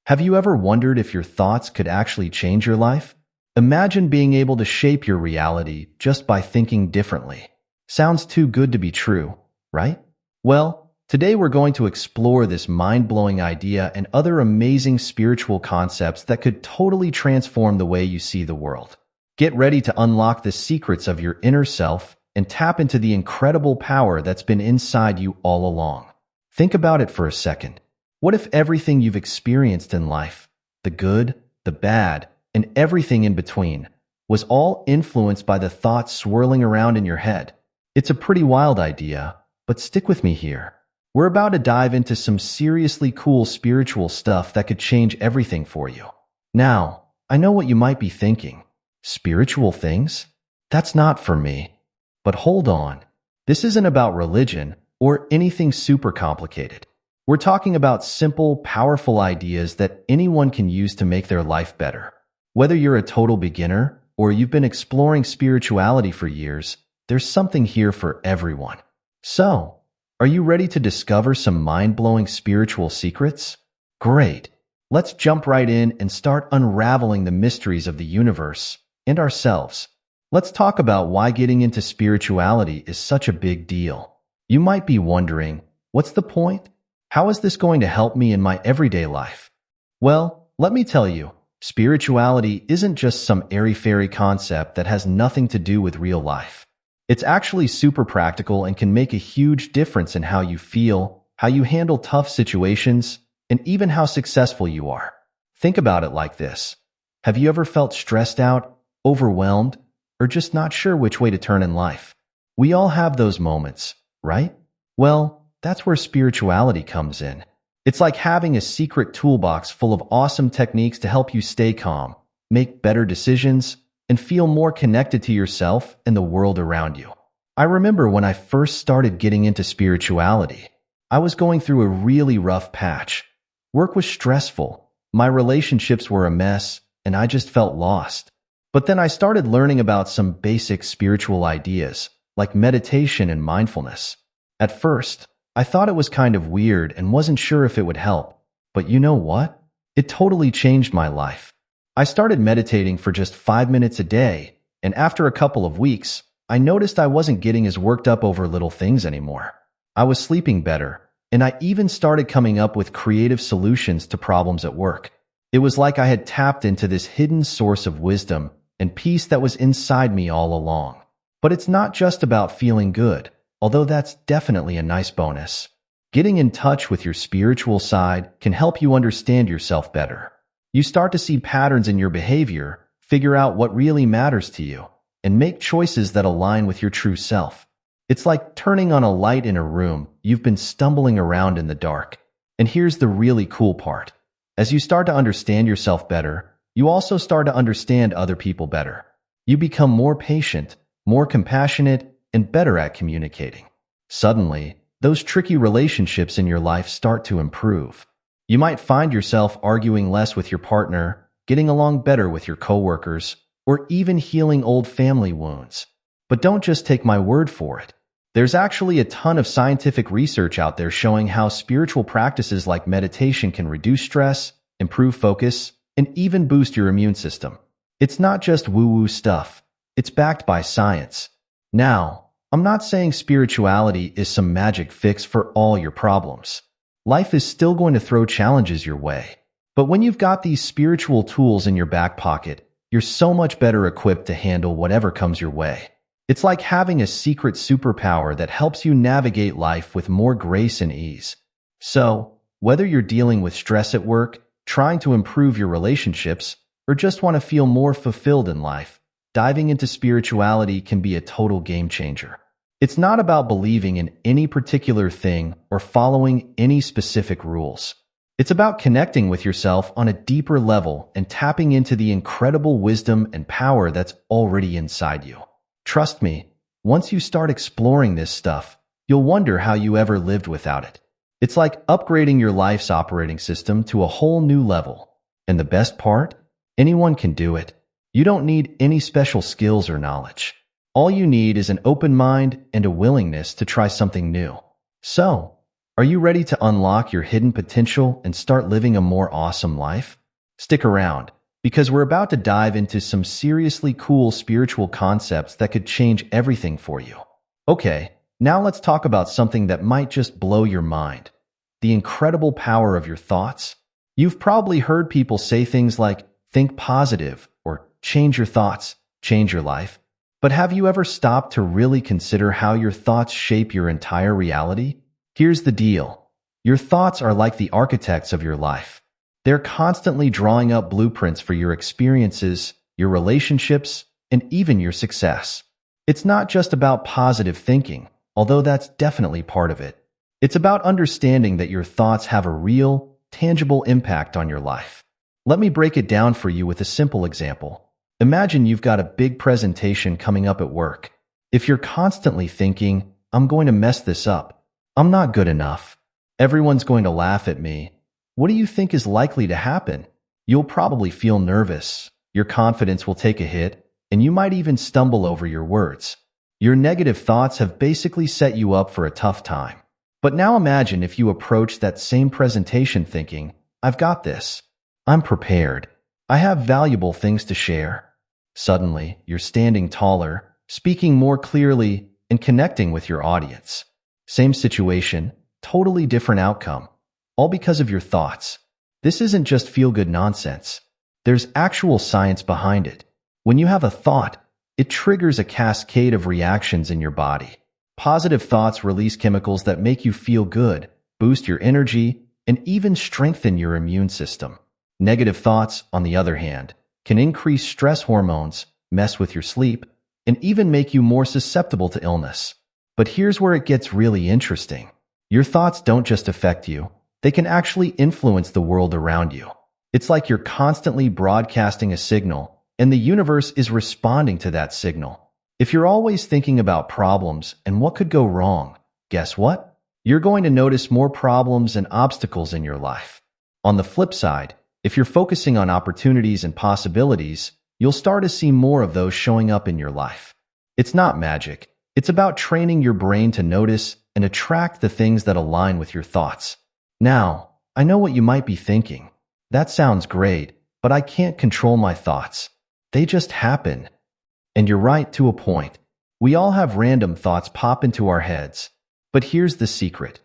Have you ever wondered if your thoughts could actually change your life? Imagine being able to shape your reality just by thinking differently. Sounds too good to be true, right? Well, today we're going to explore this mind-blowing idea and other amazing spiritual concepts that could totally transform the way you see the world. Get ready to unlock the secrets of your inner self and tap into the incredible power that's been inside you all along. Think about it for a second. What if everything you've experienced in life, the good, the bad, and everything in between, was all influenced by the thoughts swirling around in your head? It's a pretty wild idea, but stick with me here. We're about to dive into some seriously cool spiritual stuff that could change everything for you. Now, I know what you might be thinking. Spiritual things? That's not for me. But hold on. This isn't about religion or anything super complicated. We're talking about simple, powerful ideas that anyone can use to make their life better. Whether you're a total beginner or you've been exploring spirituality for years, there's something here for everyone. So, are you ready to discover some mind-blowing spiritual secrets? Great. Let's jump right in and start unraveling the mysteries of the universe and ourselves. Let's talk about why getting into spirituality is such a big deal. You might be wondering, what's the point? How is this going to help me in my everyday life? Well, let me tell you, spirituality isn't just some airy-fairy concept that has nothing to do with real life. It's actually super practical and can make a huge difference in how you feel, how you handle tough situations, and even how successful you are. Think about it like this. Have you ever felt stressed out, overwhelmed, or just not sure which way to turn in life? We all have those moments, right? Well, that's where spirituality comes in. It's like having a secret toolbox full of awesome techniques to help you stay calm, make better decisions, and feel more connected to yourself and the world around you. I remember when I first started getting into spirituality, I was going through a really rough patch. Work was stressful, my relationships were a mess, and I just felt lost. But then I started learning about some basic spiritual ideas, like meditation and mindfulness. At first, I thought it was kind of weird and wasn't sure if it would help. But you know what? It totally changed my life. I started meditating for just 5 minutes a day, and after a couple of weeks, I noticed I wasn't getting as worked up over little things anymore. I was sleeping better, and I even started coming up with creative solutions to problems at work. It was like I had tapped into this hidden source of wisdom and peace that was inside me all along. But it's not just about feeling good, although that's definitely a nice bonus. Getting in touch with your spiritual side can help you understand yourself better. You start to see patterns in your behavior, figure out what really matters to you, and make choices that align with your true self. It's like turning on a light in a room you've been stumbling around in the dark. And here's the really cool part. As you start to understand yourself better, you also start to understand other people better. You become more patient, more compassionate, and better at communicating. Suddenly, those tricky relationships in your life start to improve. You might find yourself arguing less with your partner, getting along better with your coworkers, or even healing old family wounds. But don't just take my word for it. There's actually a ton of scientific research out there showing how spiritual practices like meditation can reduce stress, improve focus, and even boost your immune system. It's not just woo-woo stuff. It's backed by science. Now, I'm not saying spirituality is some magic fix for all your problems. Life is still going to throw challenges your way. But when you've got these spiritual tools in your back pocket, you're so much better equipped to handle whatever comes your way. It's like having a secret superpower that helps you navigate life with more grace and ease. So, whether you're dealing with stress at work, trying to improve your relationships, or just want to feel more fulfilled in life, diving into spirituality can be a total game changer. It's not about believing in any particular thing or following any specific rules. It's about connecting with yourself on a deeper level and tapping into the incredible wisdom and power that's already inside you. Trust me, once you start exploring this stuff, you'll wonder how you ever lived without it. It's like upgrading your life's operating system to a whole new level. And the best part? Anyone can do it. You don't need any special skills or knowledge. All you need is an open mind and a willingness to try something new. So, Are you ready to unlock your hidden potential and start living a more awesome life? Stick around, because we're about to dive into some seriously cool spiritual concepts that could change everything for you. Okay, now let's talk about something that might just blow your mind: the incredible power of your thoughts. You've probably heard people say things like, think positive, or change your thoughts, change your life. But have you ever stopped to really consider how your thoughts shape your entire reality? Here's the deal. Your thoughts are like the architects of your life. They're constantly drawing up blueprints for your experiences, your relationships, and even your success. It's not just about positive thinking, although that's definitely part of it. It's about understanding that your thoughts have a real, tangible impact on your life. Let me break it down for you with a simple example. Imagine you've got a big presentation coming up at work. If you're constantly thinking, I'm going to mess this up, I'm not good enough, everyone's going to laugh at me, what do you think is likely to happen? You'll probably feel nervous, your confidence will take a hit, and you might even stumble over your words. Your negative thoughts have basically set you up for a tough time. But now imagine if you approach that same presentation thinking, I've got this, I'm prepared, I have valuable things to share. Suddenly, you're standing taller, speaking more clearly, and connecting with your audience. Same situation, totally different outcome, all because of your thoughts. This isn't just feel-good nonsense. There's actual science behind it. When you have a thought, it triggers a cascade of reactions in your body. Positive thoughts release chemicals that make you feel good, boost your energy, and even strengthen your immune system. Negative thoughts, on the other hand, can increase stress hormones, mess with your sleep, and even make you more susceptible to illness. But here's where it gets really interesting. Your thoughts don't just affect you, they can actually influence the world around you. It's like you're constantly broadcasting a signal, and the universe is responding to that signal. If you're always thinking about problems and what could go wrong, guess what? You're going to notice more problems and obstacles in your life. On the flip side, if you're focusing on opportunities and possibilities, you'll start to see more of those showing up in your life. It's not magic. It's about training your brain to notice and attract the things that align with your thoughts. Now, I know what you might be thinking. That sounds great, but I can't control my thoughts. They just happen. And you're right to a point. We all have random thoughts pop into our heads. But here's the secret.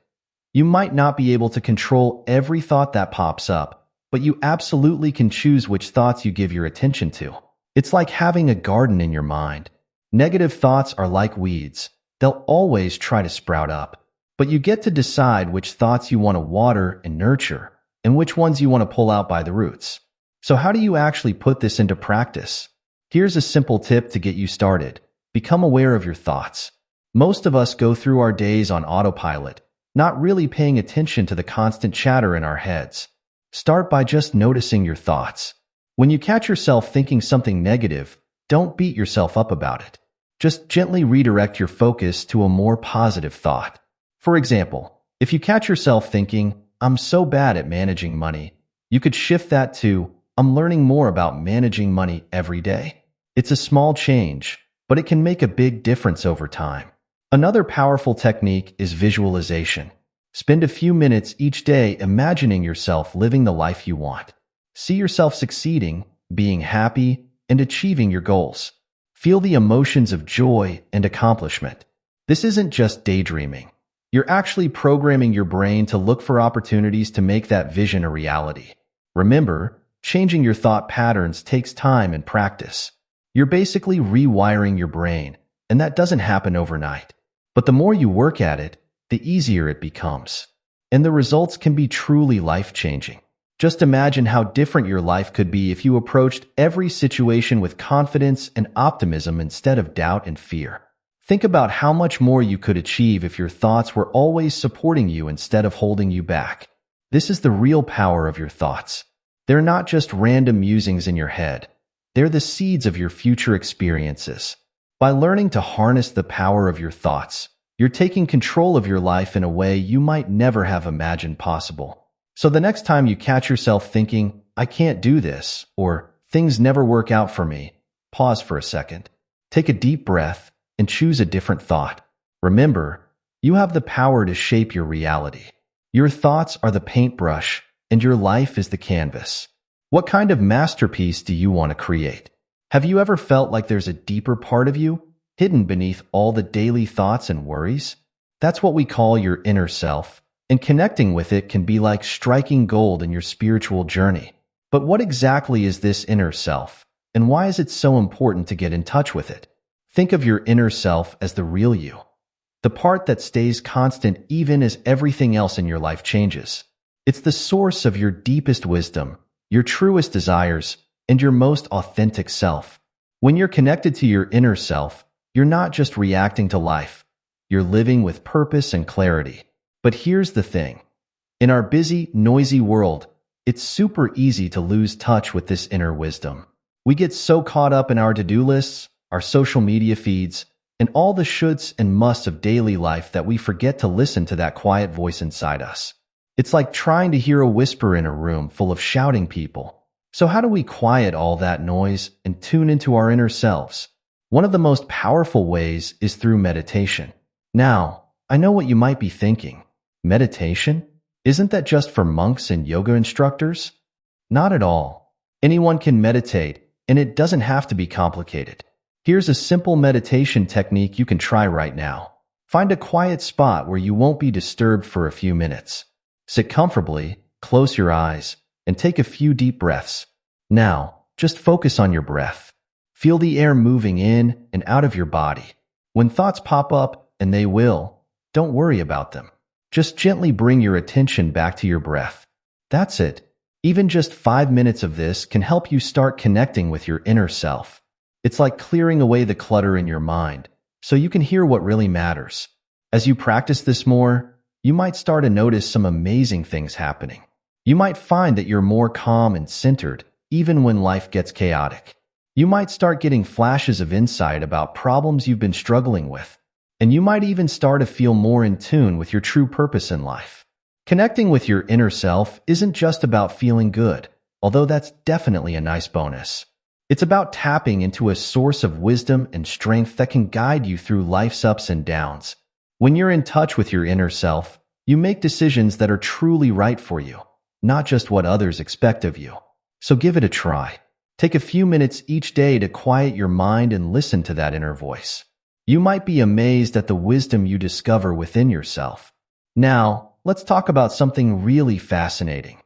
You might not be able to control every thought that pops up, but you absolutely can choose which thoughts you give your attention to. It's like having a garden in your mind. Negative thoughts are like weeds. They'll always try to sprout up. But you get to decide which thoughts you want to water and nurture, and which ones you want to pull out by the roots. So how do you actually put this into practice? Here's a simple tip to get you started. Become aware of your thoughts. Most of us go through our days on autopilot, not really paying attention to the constant chatter in our heads. Start by just noticing your thoughts. When you catch yourself thinking something negative, don't beat yourself up about it. Just gently redirect your focus to a more positive thought. For example, if you catch yourself thinking, I'm so bad at managing money, you could shift that to, I'm learning more about managing money every day. It's a small change, but it can make a big difference over time. Another powerful technique is visualization. Spend a few minutes each day imagining yourself living the life you want. See yourself succeeding, being happy, and achieving your goals. Feel the emotions of joy and accomplishment. This isn't just daydreaming. You're actually programming your brain to look for opportunities to make that vision a reality. Remember, changing your thought patterns takes time and practice. You're basically rewiring your brain, and that doesn't happen overnight. But the more you work at it, the easier it becomes. And the results can be truly life-changing. Just imagine how different your life could be if you approached every situation with confidence and optimism instead of doubt and fear. Think about how much more you could achieve if your thoughts were always supporting you instead of holding you back. This is the real power of your thoughts. They're not just random musings in your head. They're the seeds of your future experiences. By learning to harness the power of your thoughts, you're taking control of your life in a way you might never have imagined possible. So the next time you catch yourself thinking, I can't do this, or things never work out for me, pause for a second. Take a deep breath and choose a different thought. Remember, you have the power to shape your reality. Your thoughts are the paintbrush, and your life is the canvas. What kind of masterpiece do you want to create? Have you ever felt like there's a deeper part of you, hidden beneath all the daily thoughts and worries? That's what we call your inner self, and connecting with it can be like striking gold in your spiritual journey. But what exactly is this inner self, and why is it so important to get in touch with it? Think of your inner self as the real you, the part that stays constant even as everything else in your life changes. It's the source of your deepest wisdom, your truest desires, and your most authentic self. When you're connected to your inner self, you're not just reacting to life. You're living with purpose and clarity. But here's the thing. In our busy, noisy world, it's super easy to lose touch with this inner wisdom. We get so caught up in our to-do lists, our social media feeds, and all the shoulds and musts of daily life that we forget to listen to that quiet voice inside us. It's like trying to hear a whisper in a room full of shouting people. So how do we quiet all that noise and tune into our inner selves? One of the most powerful ways is through meditation. Now, I know what you might be thinking. Meditation? Isn't that just for monks and yoga instructors? Not at all. Anyone can meditate, and it doesn't have to be complicated. Here's a simple meditation technique you can try right now. Find a quiet spot where you won't be disturbed for a few minutes. Sit comfortably, close your eyes, and take a few deep breaths. Now, just focus on your breath. Feel the air moving in and out of your body. When thoughts pop up, and they will, don't worry about them. Just gently bring your attention back to your breath. That's it. Even just 5 minutes of this can help you start connecting with your inner self. It's like clearing away the clutter in your mind, so you can hear what really matters. As you practice this more, you might start to notice some amazing things happening. You might find that you're more calm and centered, even when life gets chaotic. You might start getting flashes of insight about problems you've been struggling with, and you might even start to feel more in tune with your true purpose in life. Connecting with your inner self isn't just about feeling good, although that's definitely a nice bonus. It's about tapping into a source of wisdom and strength that can guide you through life's ups and downs. When you're in touch with your inner self, you make decisions that are truly right for you, not just what others expect of you. So give it a try. Take a few minutes each day to quiet your mind and listen to that inner voice. You might be amazed at the wisdom you discover within yourself. Now, let's talk about something really fascinating.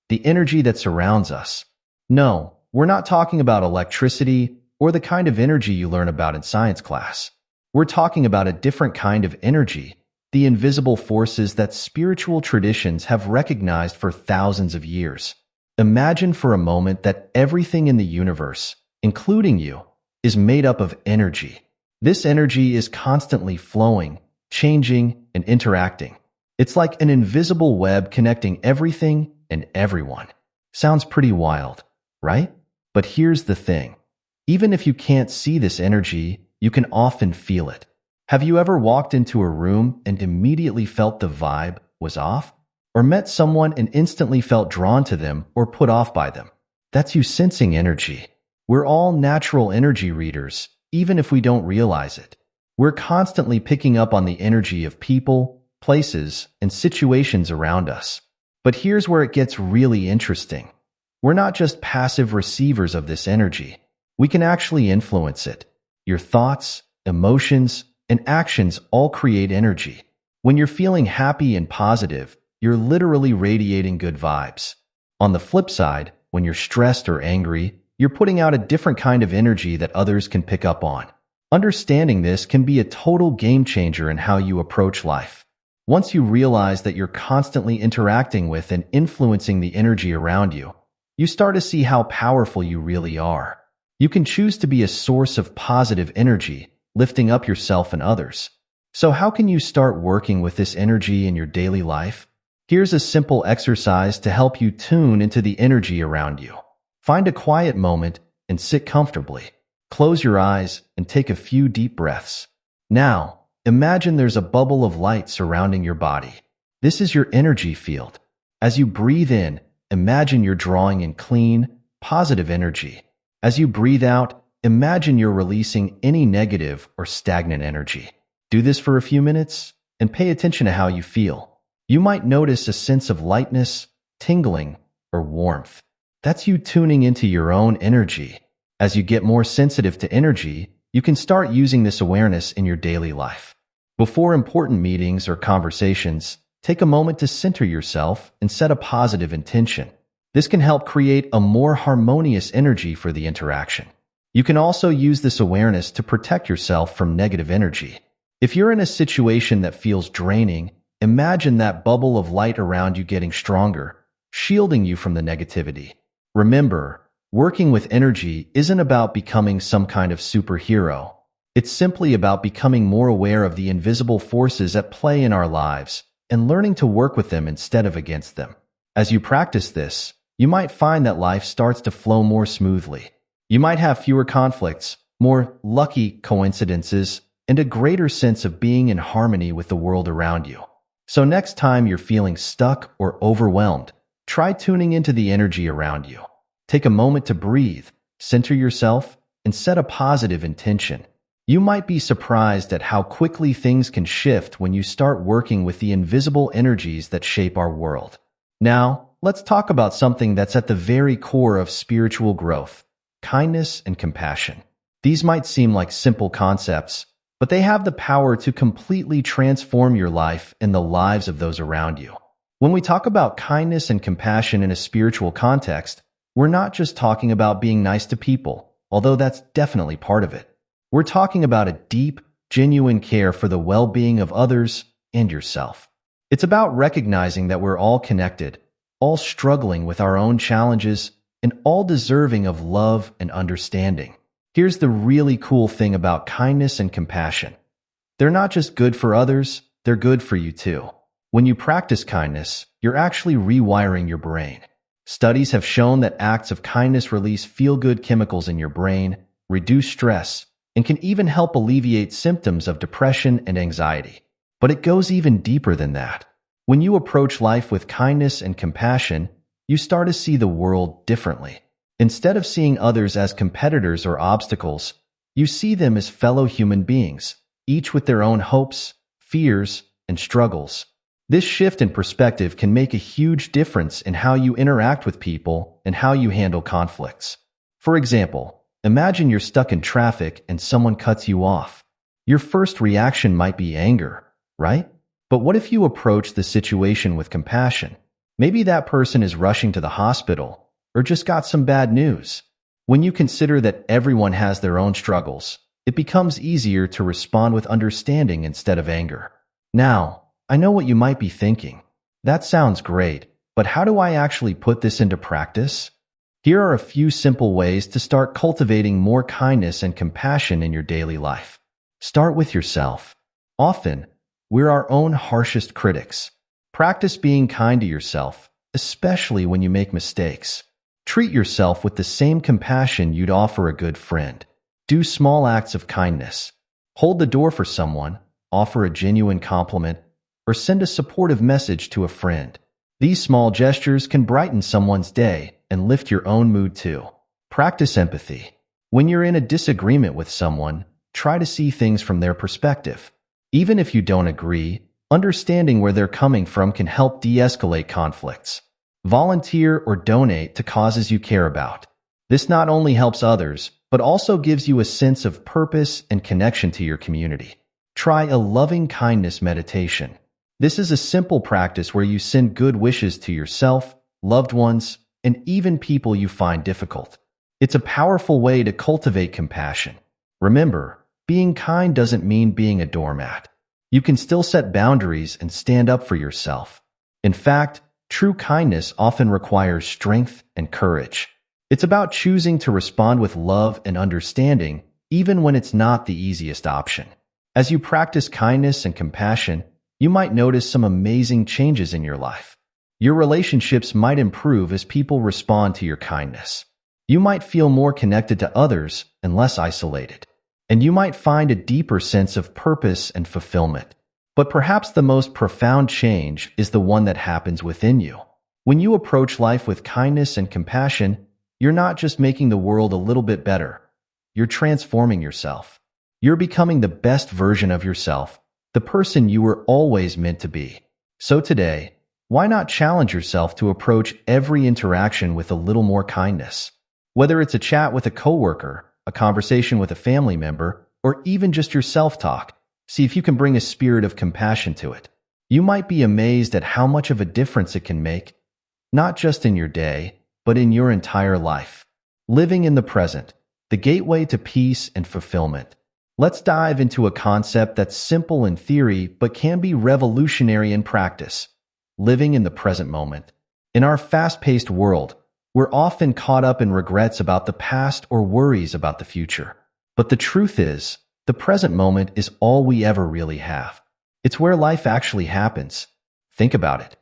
The energy that surrounds us. No, we're not talking about electricity or the kind of energy you learn about in science class. We're talking about a different kind of energy, the invisible forces that spiritual traditions have recognized for thousands of years. Imagine for a moment that everything in the universe, including you, is made up of energy. This energy is constantly flowing, changing, and interacting. It's like an invisible web connecting everything and everyone. Sounds pretty wild, right? But here's the thing. Even if you can't see this energy, you can often feel it. Have you ever walked into a room and immediately felt the vibe was off? Or met someone and instantly felt drawn to them or put off by them? That's you sensing energy. We're all natural energy readers, even if we don't realize it. We're constantly picking up on the energy of people, places, and situations around us. But here's where it gets really interesting. We're not just passive receivers of this energy. We can actually influence it. Your thoughts, emotions, and actions all create energy. When you're feeling happy and positive, you're literally radiating good vibes. On the flip side, when you're stressed or angry, you're putting out a different kind of energy that others can pick up on. Understanding this can be a total game changer in how you approach life. Once you realize that you're constantly interacting with and influencing the energy around you, you start to see how powerful you really are. You can choose to be a source of positive energy, lifting up yourself and others. So how can you start working with this energy in your daily life? Here's a simple exercise to help you tune into the energy around you. Find a quiet moment and sit comfortably. Close your eyes and take a few deep breaths. Now, imagine there's a bubble of light surrounding your body. This is your energy field. As you breathe in, imagine you're drawing in clean, positive energy. As you breathe out, imagine you're releasing any negative or stagnant energy. Do this for a few minutes and pay attention to how you feel. You might notice a sense of lightness, tingling, or warmth. That's you tuning into your own energy. As you get more sensitive to energy, you can start using this awareness in your daily life. Before important meetings or conversations, take a moment to center yourself and set a positive intention. This can help create a more harmonious energy for the interaction. You can also use this awareness to protect yourself from negative energy. If you're in a situation that feels draining, imagine that bubble of light around you getting stronger, shielding you from the negativity. Remember, working with energy isn't about becoming some kind of superhero. It's simply about becoming more aware of the invisible forces at play in our lives and learning to work with them instead of against them. As you practice this, you might find that life starts to flow more smoothly. You might have fewer conflicts, more lucky coincidences, and a greater sense of being in harmony with the world around you. So next time you're feeling stuck or overwhelmed, try tuning into the energy around you. Take a moment to breathe, center yourself, and set a positive intention. You might be surprised at how quickly things can shift when you start working with the invisible energies that shape our world. Now, let's talk about something that's at the very core of spiritual growth: kindness and compassion. These might seem like simple concepts, but they have the power to completely transform your life and the lives of those around you. When we talk about kindness and compassion in a spiritual context, we're not just talking about being nice to people, although that's definitely part of it. We're talking about a deep, genuine care for the well-being of others and yourself. It's about recognizing that we're all connected, all struggling with our own challenges, and all deserving of love and understanding. Here's the really cool thing about kindness and compassion. They're not just good for others, they're good for you too. When you practice kindness, you're actually rewiring your brain. Studies have shown that acts of kindness release feel-good chemicals in your brain, reduce stress, and can even help alleviate symptoms of depression and anxiety. But it goes even deeper than that. When you approach life with kindness and compassion, you start to see the world differently. Instead of seeing others as competitors or obstacles, you see them as fellow human beings, each with their own hopes, fears, and struggles. This shift in perspective can make a huge difference in how you interact with people and how you handle conflicts. For example, imagine you're stuck in traffic and someone cuts you off. Your first reaction might be anger, right? But what if you approach the situation with compassion? Maybe that person is rushing to the hospital or just got some bad news. When you consider that everyone has their own struggles, it becomes easier to respond with understanding instead of anger. Now, I know what you might be thinking. That sounds great, but how do I actually put this into practice? Here are a few simple ways to start cultivating more kindness and compassion in your daily life. Start with yourself. Often, we're our own harshest critics. Practice being kind to yourself, especially when you make mistakes. Treat yourself with the same compassion you'd offer a good friend. Do small acts of kindness. Hold the door for someone, offer a genuine compliment, or send a supportive message to a friend. These small gestures can brighten someone's day and lift your own mood too. Practice empathy. When you're in a disagreement with someone, try to see things from their perspective. Even if you don't agree, understanding where they're coming from can help de-escalate conflicts. Volunteer or donate to causes you care about. This not only helps others, but also gives you a sense of purpose and connection to your community. Try a loving kindness meditation. This is a simple practice where you send good wishes to yourself, loved ones, and even people you find difficult. It's a powerful way to cultivate compassion. Remember, being kind doesn't mean being a doormat. You can still set boundaries and stand up for yourself. In fact, true kindness often requires strength and courage. It's about choosing to respond with love and understanding, even when it's not the easiest option. As you practice kindness and compassion, you might notice some amazing changes in your life. Your relationships might improve as people respond to your kindness. You might feel more connected to others and less isolated. And you might find a deeper sense of purpose and fulfillment. But perhaps the most profound change is the one that happens within you. When you approach life with kindness and compassion, you're not just making the world a little bit better. You're transforming yourself. You're becoming the best version of yourself, the person you were always meant to be. So today, why not challenge yourself to approach every interaction with a little more kindness? Whether it's a chat with a coworker, a conversation with a family member, or even just your self-talk, see if you can bring a spirit of compassion to it. You might be amazed at how much of a difference it can make, not just in your day, but in your entire life. Living in the present, the gateway to peace and fulfillment. Let's dive into a concept that's simple in theory but can be revolutionary in practice. Living in the present moment. In our fast-paced world, we're often caught up in regrets about the past or worries about the future. But the truth is, the present moment is all we ever really have. It's where life actually happens. Think about it.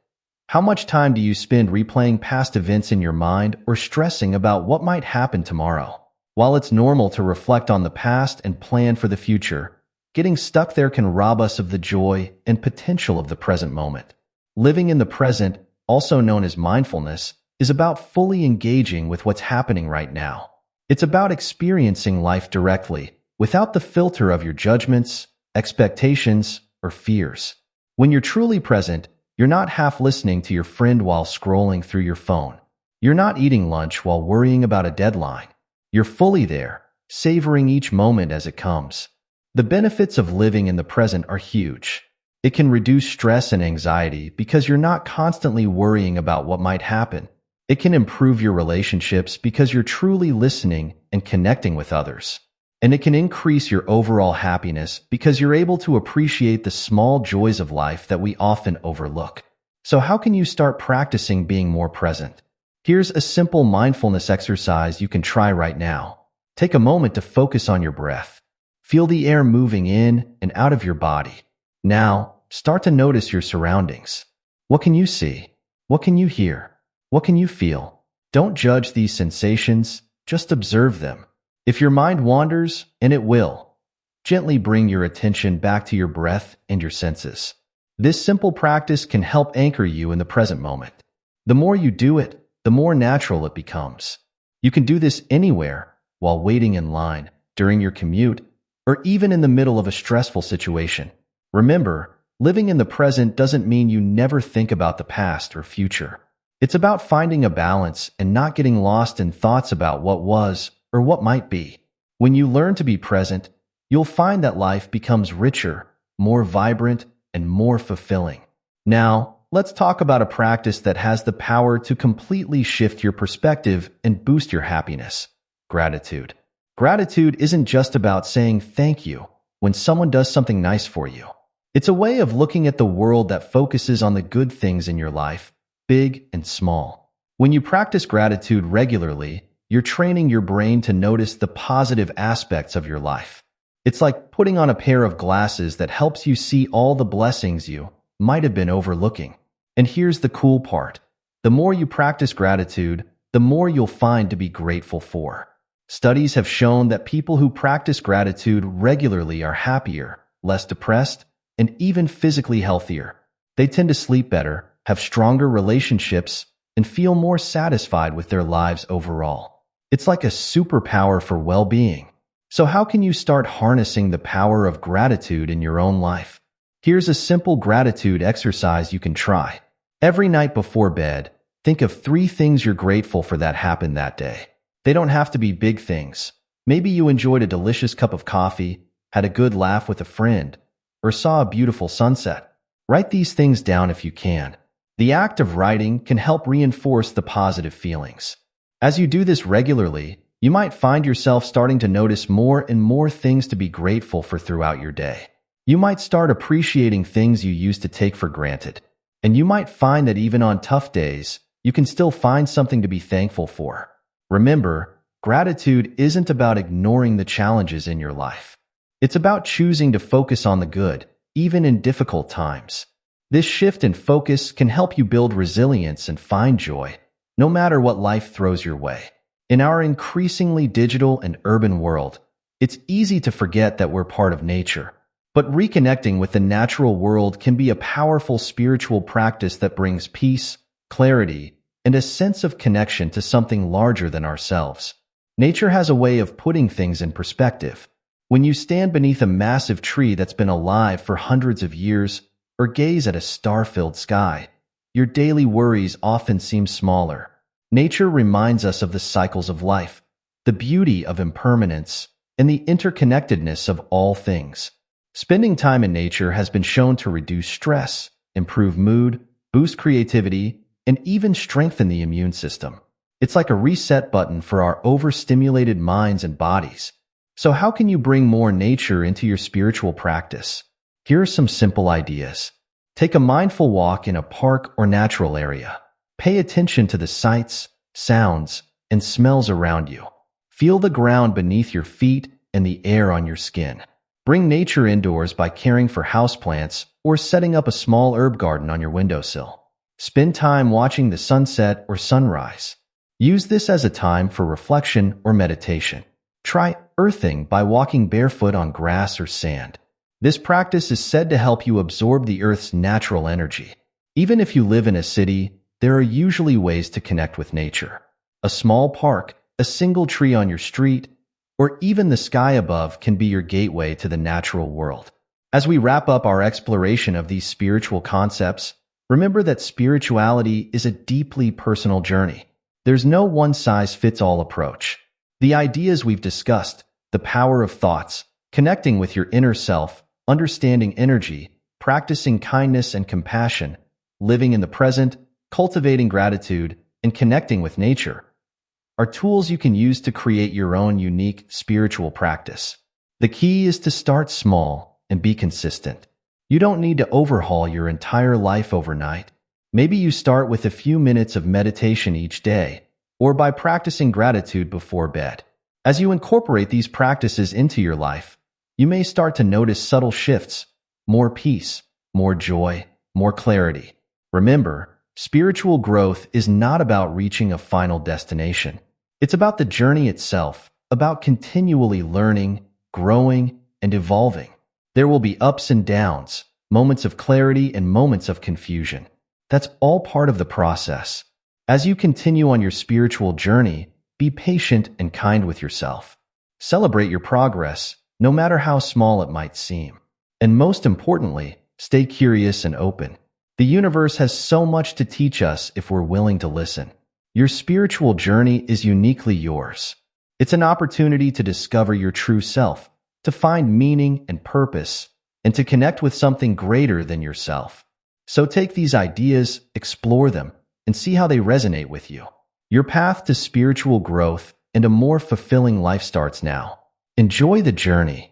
How much time do you spend replaying past events in your mind or stressing about what might happen tomorrow? While it's normal to reflect on the past and plan for the future, getting stuck there can rob us of the joy and potential of the present moment. Living in the present, also known as mindfulness, is about fully engaging with what's happening right now. It's about experiencing life directly, without the filter of your judgments, expectations, or fears. When you're truly present, you're not half listening to your friend while scrolling through your phone. You're not eating lunch while worrying about a deadline. You're fully there, savoring each moment as it comes. The benefits of living in the present are huge. It can reduce stress and anxiety because you're not constantly worrying about what might happen. It can improve your relationships because you're truly listening and connecting with others. And it can increase your overall happiness because you're able to appreciate the small joys of life that we often overlook. So how can you start practicing being more present? Here's a simple mindfulness exercise you can try right now. Take a moment to focus on your breath. Feel the air moving in and out of your body. Now, start to notice your surroundings. What can you see? What can you hear? What can you feel? Don't judge these sensations, just observe them. If your mind wanders, and it will, gently bring your attention back to your breath and your senses. This simple practice can help anchor you in the present moment. The more you do it, the more natural it becomes. You can do this anywhere, while waiting in line, during your commute, or even in the middle of a stressful situation. Remember, living in the present doesn't mean you never think about the past or future. It's about finding a balance and not getting lost in thoughts about what was or what might be. When you learn to be present, you'll find that life becomes richer, more vibrant, and more fulfilling. Now, let's talk about a practice that has the power to completely shift your perspective and boost your happiness. Gratitude. Gratitude isn't just about saying thank you when someone does something nice for you. It's a way of looking at the world that focuses on the good things in your life, big and small. When you practice gratitude regularly, you're training your brain to notice the positive aspects of your life. It's like putting on a pair of glasses that helps you see all the blessings you might have been overlooking. And here's the cool part. The more you practice gratitude, the more you'll find to be grateful for. Studies have shown that people who practice gratitude regularly are happier, less depressed, and even physically healthier. They tend to sleep better, have stronger relationships, and feel more satisfied with their lives overall. It's like a superpower for well-being. So how can you start harnessing the power of gratitude in your own life? Here's a simple gratitude exercise you can try. Every night before bed, think of 3 things you're grateful for that happened that day. They don't have to be big things. Maybe you enjoyed a delicious cup of coffee, had a good laugh with a friend, or saw a beautiful sunset. Write these things down if you can. The act of writing can help reinforce the positive feelings. As you do this regularly, you might find yourself starting to notice more and more things to be grateful for throughout your day. You might start appreciating things you used to take for granted. And you might find that even on tough days, you can still find something to be thankful for. Remember, gratitude isn't about ignoring the challenges in your life. It's about choosing to focus on the good, even in difficult times. This shift in focus can help you build resilience and find joy, no matter what life throws your way. In our increasingly digital and urban world, it's easy to forget that we're part of nature. But reconnecting with the natural world can be a powerful spiritual practice that brings peace, clarity, and a sense of connection to something larger than ourselves. Nature has a way of putting things in perspective. When you stand beneath a massive tree that's been alive for hundreds of years, or gaze at a star-filled sky, your daily worries often seem smaller. Nature reminds us of the cycles of life, the beauty of impermanence, and the interconnectedness of all things. Spending time in nature has been shown to reduce stress, improve mood, boost creativity, and even strengthen the immune system. It's like a reset button for our overstimulated minds and bodies. So how can you bring more nature into your spiritual practice? Here are some simple ideas. Take a mindful walk in a park or natural area. Pay attention to the sights, sounds, and smells around you. Feel the ground beneath your feet and the air on your skin. Bring nature indoors by caring for houseplants or setting up a small herb garden on your windowsill. Spend time watching the sunset or sunrise. Use this as a time for reflection or meditation. Try earthing by walking barefoot on grass or sand. This practice is said to help you absorb the earth's natural energy. Even if you live in a city, there are usually ways to connect with nature. A small park, a single tree on your street, or even the sky above can be your gateway to the natural world. As we wrap up our exploration of these spiritual concepts, remember that spirituality is a deeply personal journey. There's no one-size-fits-all approach. The ideas we've discussed, the power of thoughts, connecting with your inner self, understanding energy, practicing kindness and compassion, living in the present, cultivating gratitude, and connecting with nature, are tools you can use to create your own unique spiritual practice. The key is to start small and be consistent. You don't need to overhaul your entire life overnight. Maybe you start with a few minutes of meditation each day, or by practicing gratitude before bed. As you incorporate these practices into your life, you may start to notice subtle shifts, more peace, more joy, more clarity. Remember, spiritual growth is not about reaching a final destination. It's about the journey itself, about continually learning, growing, and evolving. There will be ups and downs, moments of clarity and moments of confusion. That's all part of the process. As you continue on your spiritual journey, be patient and kind with yourself. Celebrate your progress, no matter how small it might seem. And most importantly, stay curious and open. The universe has so much to teach us if we're willing to listen. Your spiritual journey is uniquely yours. It's an opportunity to discover your true self, to find meaning and purpose, and to connect with something greater than yourself. So take these ideas, explore them, and see how they resonate with you. Your path to spiritual growth and a more fulfilling life starts now. Enjoy the journey.